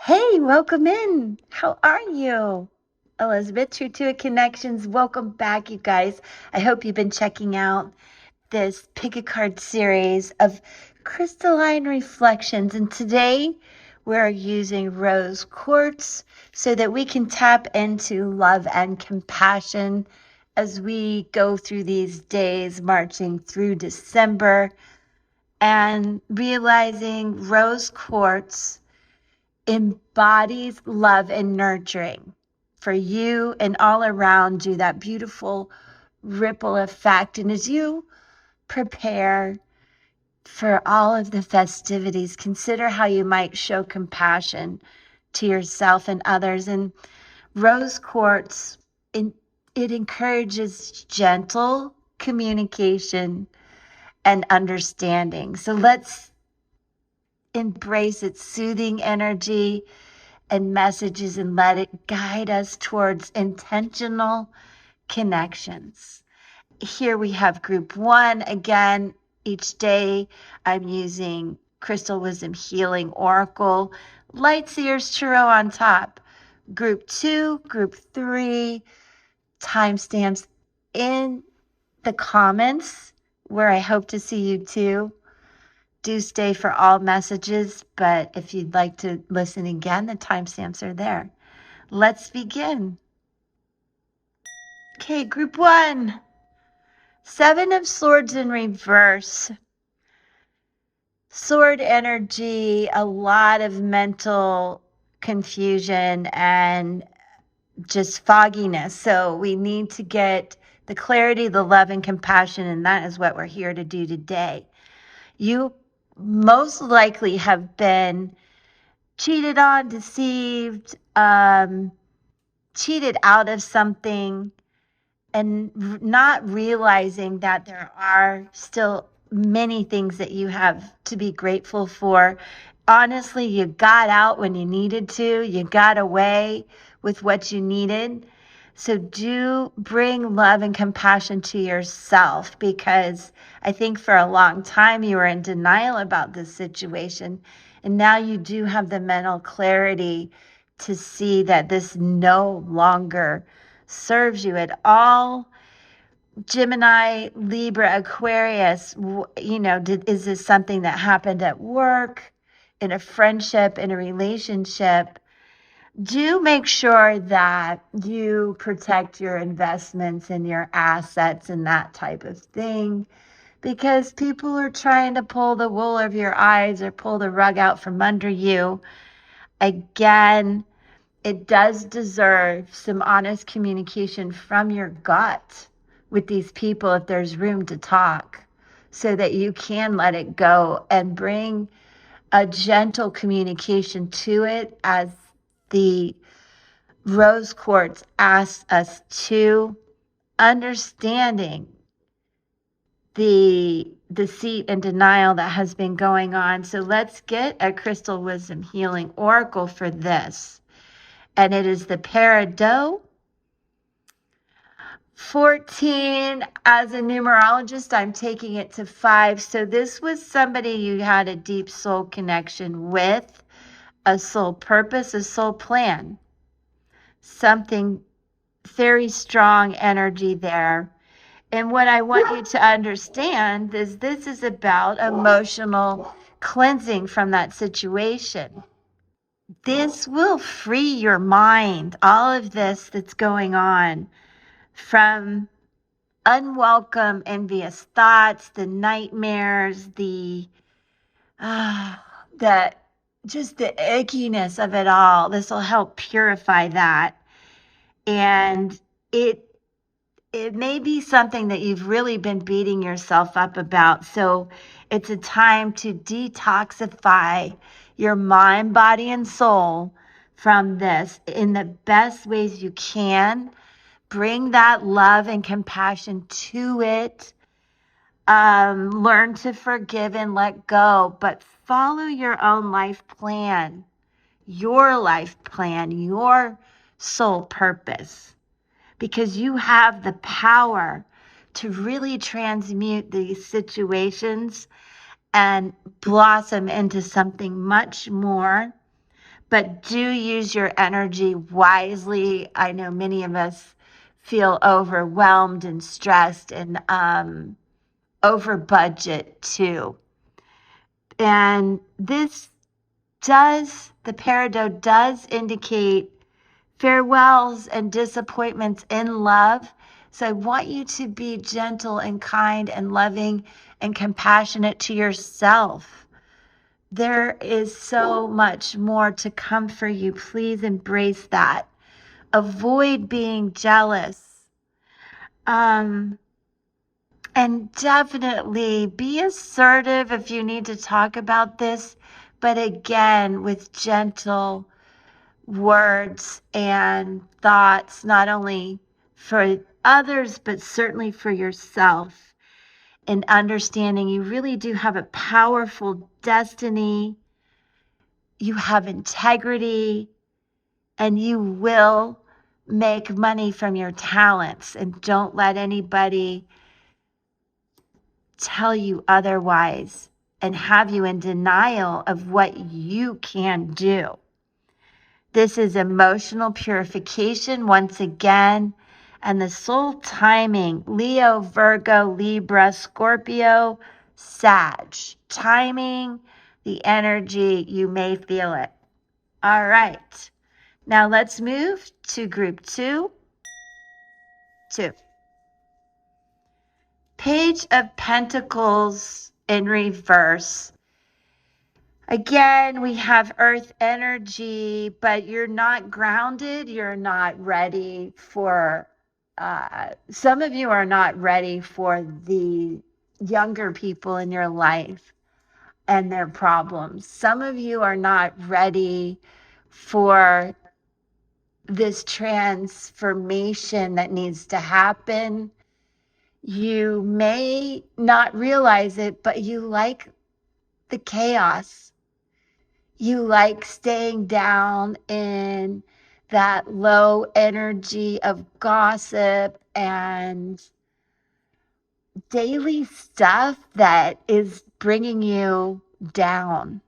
Hey, welcome in. How are you? Elizabeth, True to It Connections. Welcome back, you guys. I hope you've been checking out this Pick a Card series of crystalline reflections. And today we're using rose quartz so that we can tap into love and compassion as we go through these days marching through December and realizing rose quartz embodies love and nurturing for you and all around you, that beautiful ripple effect. And as you prepare for all of the festivities, consider how you might show compassion to yourself and others. And rose quartz, it encourages gentle communication and understanding. So let's embrace its soothing energy and messages and let it guide us towards intentional connections. Here we have group 1. Again, each day I'm using Crystal Wisdom Healing Oracle, Light Seers Tarot on top. Group 2, group 3, timestamps in the comments where I hope to see you too. Do stay for all messages, but if you'd like to listen again, the timestamps are there. Let's begin. Okay, group 1. 7 of Swords in reverse. Sword energy, a lot of mental confusion and just fogginess. So we need to get the clarity, the love, and compassion, and that is what we're here to do today. You most likely have been cheated on, deceived, cheated out of something, and not realizing that there are still many things that you have to be grateful for. Honestly, you got out when you needed to. You got away with what you needed. So do bring love and compassion to yourself, because I think for a long time you were in denial about this situation. And now you do have the mental clarity to see that this no longer serves you at all. Gemini, Libra, Aquarius, is this something that happened at work, in a friendship, in a relationship? Do make sure that you protect your investments and your assets and that type of thing, because people are trying to pull the wool over your eyes or pull the rug out from under you. Again, it does deserve some honest communication from your gut with these people if there's room to talk, so that you can let it go and bring a gentle communication to it, as the rose quartz asks us to, understanding the deceit and denial that has been going on. So let's get a Crystal Wisdom Healing Oracle for this. And it is the Peridot. 14, as a numerologist, I'm taking it to 5. So this was somebody you had a deep soul connection with, a soul purpose, a soul plan, something very strong energy there. And what I want you to understand is this is about emotional cleansing from that situation. This will free your mind, all of this that's going on, from unwelcome, envious thoughts, the nightmares, the just the ickiness of it all. This will help purify that. And it may be something that you've really been beating yourself up about. So it's a time to detoxify your mind, body, and soul from this in the best ways you can. Bring that love and compassion to it. Learn to forgive and let go, but follow your own life plan, your soul purpose, because you have the power to really transmute these situations and blossom into something much more but do use your energy wisely. I know many of us feel overwhelmed and stressed and over budget too. And the peridot does indicate farewells and disappointments in love. So I want you to be gentle and kind and loving and compassionate to yourself. There is so much more to come for you. Please embrace that. Avoid being jealous. And definitely be assertive if you need to talk about this, but again, with gentle words and thoughts, not only for others, but certainly for yourself. And understanding you really do have a powerful destiny, you have integrity, and you will make money from your talents. And don't let anybody tell you otherwise and have you in denial of what you can do. This is emotional purification once again, and the soul timing, Leo, Virgo, Libra, Scorpio, Sag. Timing, the energy, you may feel it. All right, now let's move to group 2. Page of Pentacles in reverse. Again, we have earth energy, but you're not grounded. You're not ready for, some of you are not ready for the younger people in your life and their problems. Some of you are not ready for this transformation that needs to happen. You may not realize it, but you like the chaos. You like staying down in that low energy of gossip and daily stuff that is bringing you down.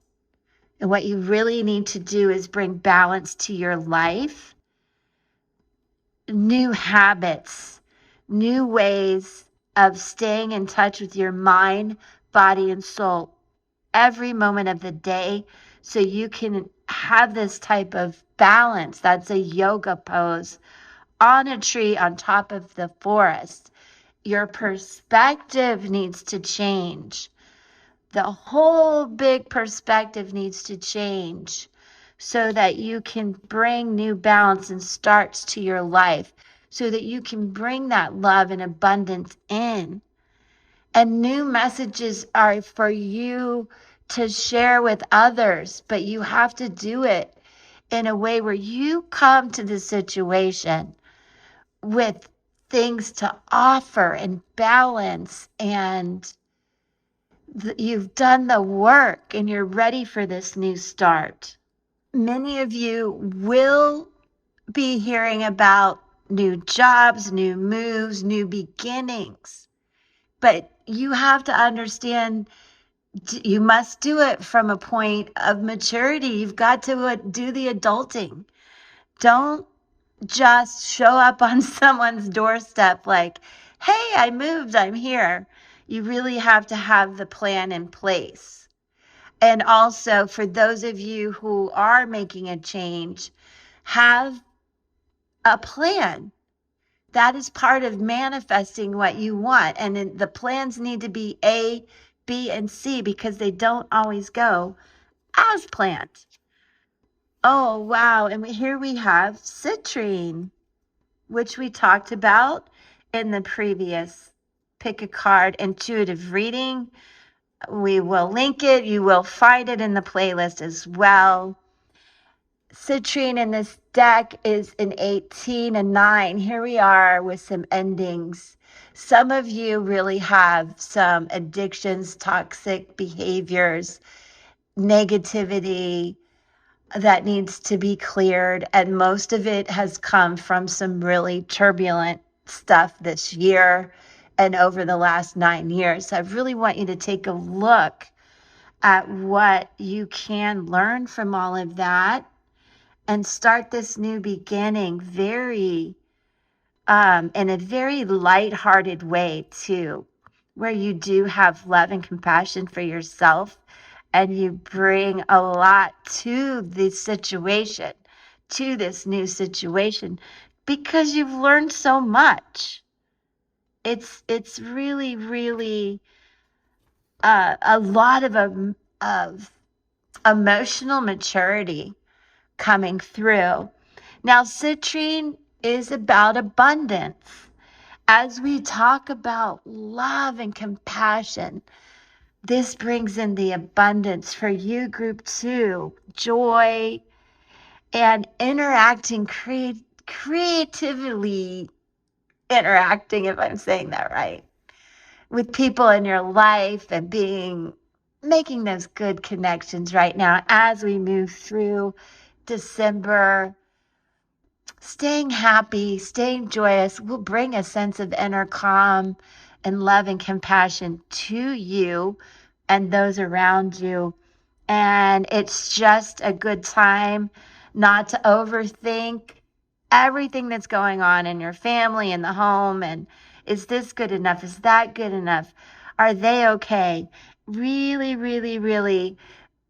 And what you really need to do is bring balance to your life, new habits, new ways of staying in touch with your mind, body, and soul every moment of the day, so you can have this type of balance. That's a yoga pose on a tree on top of the forest. Your perspective needs to change. The whole big perspective needs to change so that you can bring new balance and starts to your life, so that you can bring that love and abundance in. And new messages are for you to share with others, but you have to do it in a way where you come to the situation with things to offer and balance, and you've done the work and you're ready for this new start. Many of you will be hearing about new jobs, new moves, new beginnings, but you have to understand you must do it from a point of maturity. You've got to do the adulting. Don't just show up on someone's doorstep like, hey, I moved, I'm here. You really have to have the plan in place. And also, for those of you who are making a change, have a plan. That is part of manifesting what you want. And the plans need to be A, B, and C, because they don't always go as planned. Oh, wow. And here we have citrine, which we talked about in the previous Pick a Card intuitive reading. We will link it. You will find it in the playlist as well. Citrine in this deck is an 18, a 9. Here we are with some endings. Some of you really have some addictions, toxic behaviors, negativity that needs to be cleared. And most of it has come from some really turbulent stuff this year and over the last 9 years. So I really want you to take a look at what you can learn from all of that. and start this new beginning very in a very lighthearted way too, where you do have love and compassion for yourself, and you bring a lot to this situation, to this new situation, because you've learned so much. It's really, really a lot of emotional maturity coming through. Now, citrine is about abundance. As we talk about love and compassion, this brings in the abundance for you, group 2, joy, and interacting, creatively interacting, if I'm saying that right, with people in your life and making those good connections right now as we move through December. Staying happy, staying joyous will bring a sense of inner calm and love and compassion to you and those around you. And it's just a good time not to overthink everything that's going on in your family, in the home. And is this good enough? Is that good enough? Are they okay? Really, really, really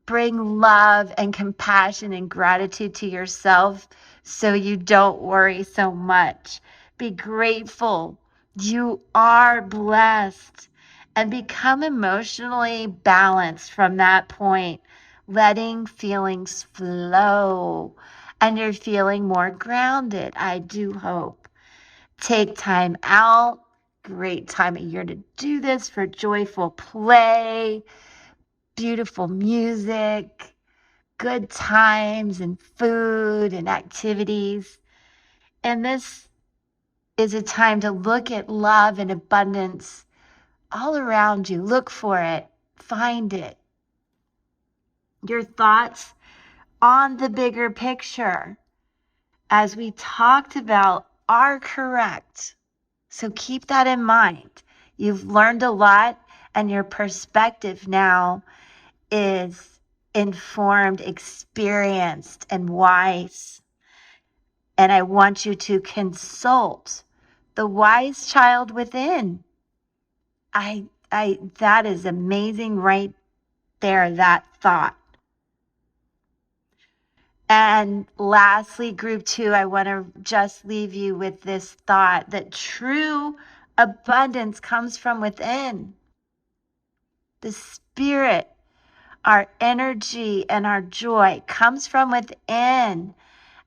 bring love and compassion and gratitude to yourself so you don't worry so much. Be grateful. You are blessed. And become emotionally balanced from that point, letting feelings flow. And you're feeling more grounded, I do hope. Take time out. Great time of year to do this for joyful play, beautiful music, good times and food and activities. And this is a time to look at love and abundance all around you. Look for it, find it. Your thoughts on the bigger picture, as we talked about, are correct. So keep that in mind. You've learned a lot, and your perspective now is informed, experienced, and wise. And I want you to consult the wise child within. That is amazing right there, that thought. And lastly, group 2, I want to just leave you with this thought that true abundance comes from within. The spirit, our energy, and our joy comes from within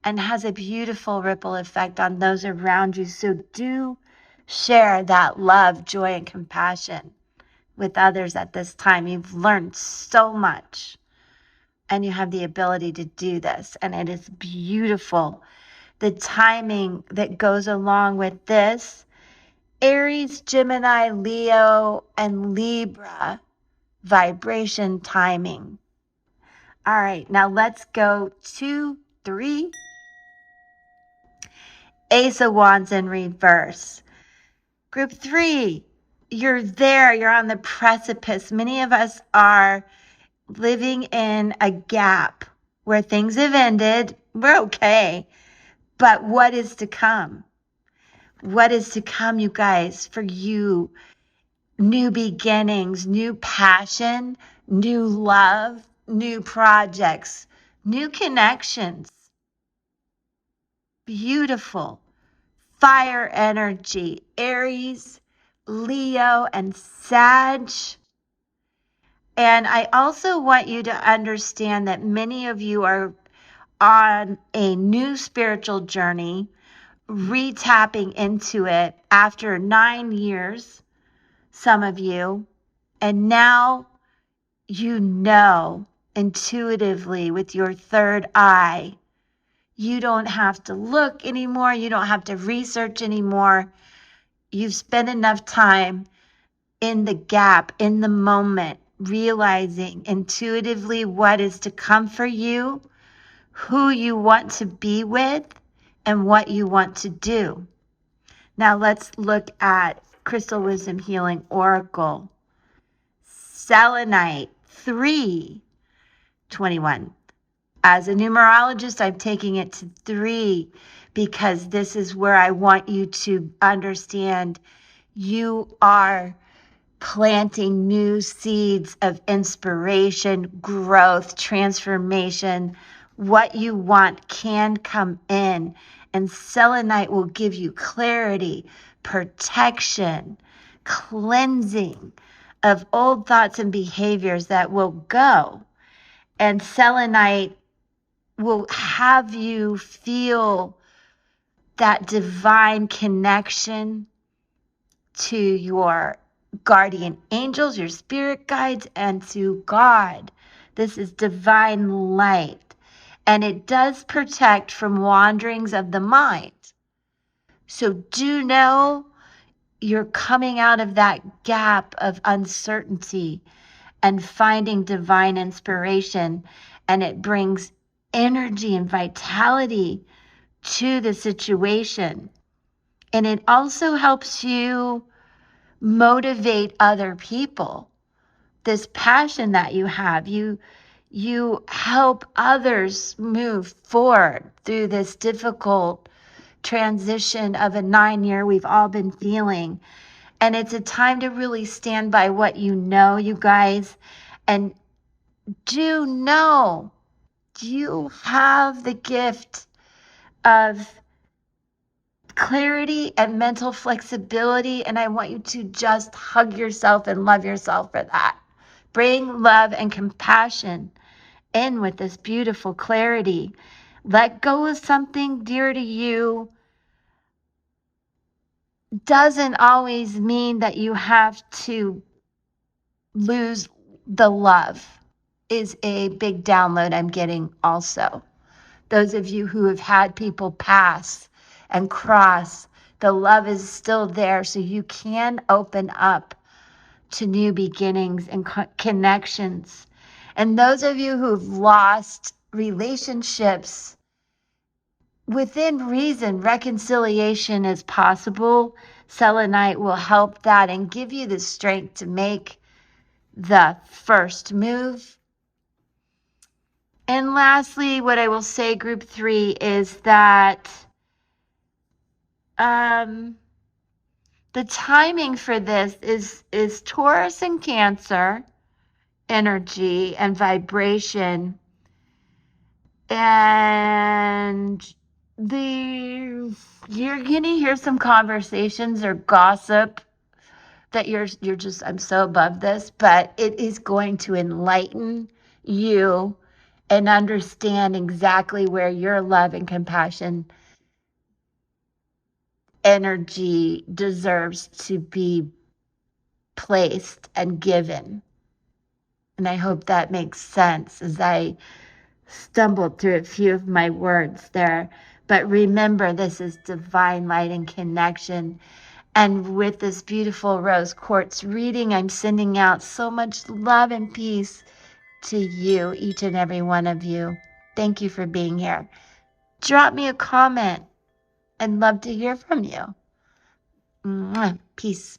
and has a beautiful ripple effect on those around you. So do share that love, joy, and compassion with others at this time. You've learned so much, and you have the ability to do this, and it is beautiful. The timing that goes along with this, Aries, Gemini, Leo, and Libra vibration timing. All right, now let's go 2, 3. Ace of Wands in reverse. Group 3, you're there, you're on the precipice. Many of us are living in a gap where things have ended. We're okay. But what is to come? What is to come, you guys, for you? New beginnings, new passion, new love, new projects, new connections. Beautiful. Fire energy, Aries, Leo, and Sag. And I also want you to understand that many of you are on a new spiritual journey, re-tapping into it after 9 years, some of you. And now you know intuitively with your third eye. You don't have to look anymore. You don't have to research anymore. You've spent enough time in the gap, in the moment, realizing intuitively what is to come for you, who you want to be with, and what you want to do. Now let's look at Crystal Wisdom Healing Oracle. Selenite 3:21. As a numerologist, I'm taking it to 3 because this is where I want you to understand you are planting new seeds of inspiration, growth, transformation. What you want can come in, and selenite will give you clarity, protection, cleansing of old thoughts and behaviors that will go. And selenite will have you feel that divine connection to your guardian angels, your spirit guides, and to God. This is divine light, and it does protect from wanderings of the mind. So do know you're coming out of that gap of uncertainty and finding divine inspiration, and it brings energy and vitality to the situation. And it also helps you motivate other people. This passion that you have, you help others move forward through this difficult transition of a 9-year we've all been feeling. And it's a time to really stand by what you know, you guys. And do know you have the gift of clarity and mental flexibility, and I want you to just hug yourself and love yourself for that. Bring love and compassion in with this beautiful clarity. Let go of something dear to you doesn't always mean that you have to lose the love, is a big download I'm getting also. Those of you who have had people pass and cross, the love is still there, so you can open up to new beginnings and connections. And those of you who've lost relationships, within reason, reconciliation is possible. Selenite will help that and give you the strength to make the first move. And lastly, what I will say, group 3, is that the timing for this is Taurus and Cancer energy and vibration, and you're gonna hear some conversations or gossip that you're just, I'm so above this, but it is going to enlighten you and understand exactly where your love and compassion energy deserves to be placed and given. And I hope that makes sense as I stumbled through a few of my words there. But remember, this is divine light and connection. And with this beautiful rose quartz reading, I'm sending out so much love and peace to you, each and every one of you. Thank you for being here. Drop me a comment. I'd love to hear from you. Mwah. Peace.